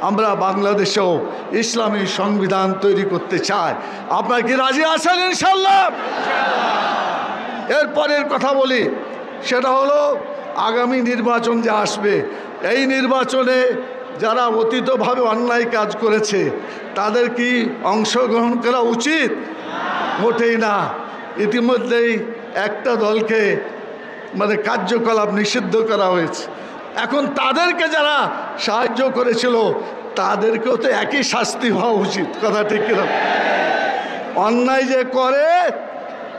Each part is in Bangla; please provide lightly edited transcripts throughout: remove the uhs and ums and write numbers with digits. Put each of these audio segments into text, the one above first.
আমরা বাংলাদেশেও ইসলামী সংবিধান তৈরি করতে চাই। আপনারা কি রাজি আছেন? ইনশাআল্লাহ। এরপরের কথা বলি, সেটা হলো আগামী নির্বাচন যে আসবে, এই নির্বাচনে যারা অতীতভাবে অন্যায় কাজ করেছে তাদের কি অংশগ্রহণ করা উচিত? মোটেই না। ইতিমধ্যেই একটা দলকে কার্যকলাপ নিষিদ্ধ করা হয়েছে। এখন তাদেরকে যারা সাহায্য করেছিল তাদেরকেও তো একই শাস্তি হওয়া উচিত। কথা ঠিক কিনা? অন্যায় যে করে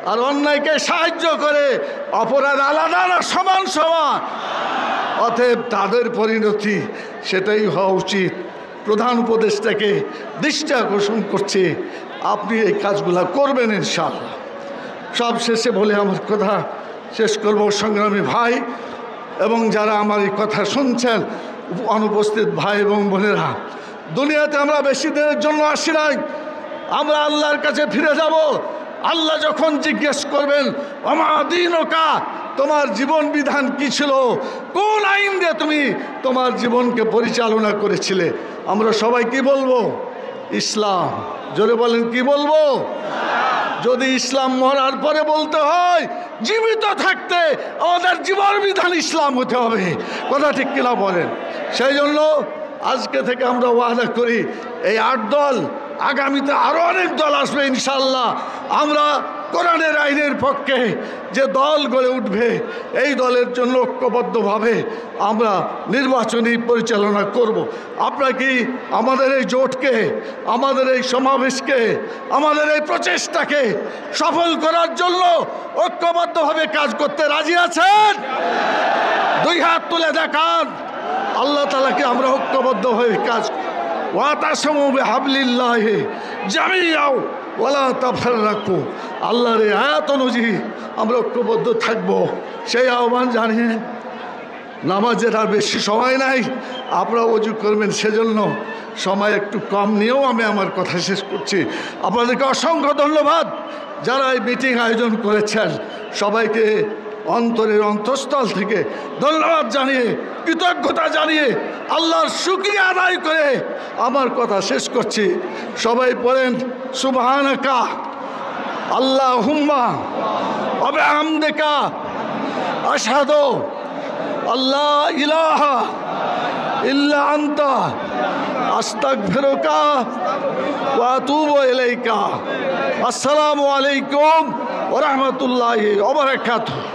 আর অন্যায়কে সাহায্য করে, অপরাধ আলাদা না, সমান সমান। অতএব তাদের পরিণতি সেটাই হওয়া উচিত। প্রধান উপদেষ্টাকে দৃষ্টি আকর্ষণ করছে, আপনি এই কাজগুলো করবেন ইনশাআল্লাহ। সব শেষে বলে আমার কথা শেষ করব। সংগ্রামী ভাই এবং যারা আমার এই কথা শুনছেন, অনুপস্থিত ভাই এবং বোনেরা, দুনিয়াতে আমরা বেশি দিনের জন্য আসি নাই, আমরা আল্লাহর কাছে ফিরে যাব। আল্লাহ যখন জিজ্ঞেস করবেন ওমা দীনুকা, তোমার জীবন বিধান কি ছিল, কোন আইন দিয়ে তুমি তোমার জীবনকে পরিচালনা করেছিলে, আমরা সবাই কি বলবো? ইসলাম। জোরে বলেন, কি বলবো? যদি ইসলাম মরার পরে বলতে হয়, জীবিত থাকতে আমাদের জীবন বিধান ইসলাম হতে হবে। কথা ঠিক কিনা বলেন? সেই জন্য আজকে থেকে আমরা ওয়াদা করি, এই 8 দল, আগামীতে আরও অনেক দল আসবে ইনশাআল্লাহ। আমরা কোরআনের আইনের পক্ষে যে দল গড়ে উঠবে, এই দলের জন্য ঐক্যবদ্ধভাবে আমরা নির্বাচনী পরিচালনা করব। আপনারা কি আমাদের এই জোটকে, আমাদের এই সমাবেশকে, আমাদের এই প্রচেষ্টাকে সফল করার জন্য ঐক্যবদ্ধভাবে কাজ করতে রাজি আছেন? 2 হাত তুলে দেখান। আল্লাহ তাআলাকে আমরা ঐক্যবদ্ধ হয়ে কাজ, ওয়াতাসমু বিহাবলিল্লাহি জামিআও ওয়ালা তাফাররাকু, আল্লাহর আয়াত অনুযায়ী আমরা ঐক্যবদ্ধ থাকব, সেই আহ্বান জানিয়ে নামাজের আর বেশি সময় নাই, আপনারা ওযু করবেন, সেজন্য সময় একটু কম নিয়েও আমি আমার কথা শেষ করছি। আপনাদেরকে অসংখ্য ধন্যবাদ যারা এই মিটিং আয়োজন করেছেন। সবাইকে অন্তরের অন্তঃস্থল থেকে ধন্যবাদ জানিয়ে, কৃতজ্ঞতা জানিয়ে, আল্লাহর শুকরিয়া আদায় করে আমার কথা শেষ করছি। সবাই পড়েন সুবহানাকা আল্লাহুম্মা ওয়া বিহামদিকা আশহাদু আল্লা ইলাহা ইল্লা আনতা আস্তাগফিরুকা ওয়া আতুবু ইলাইকা। আসসালামু আলাইকুম ওয়া রাহমাতুল্লাহি ওয়া বারাকাতুহু।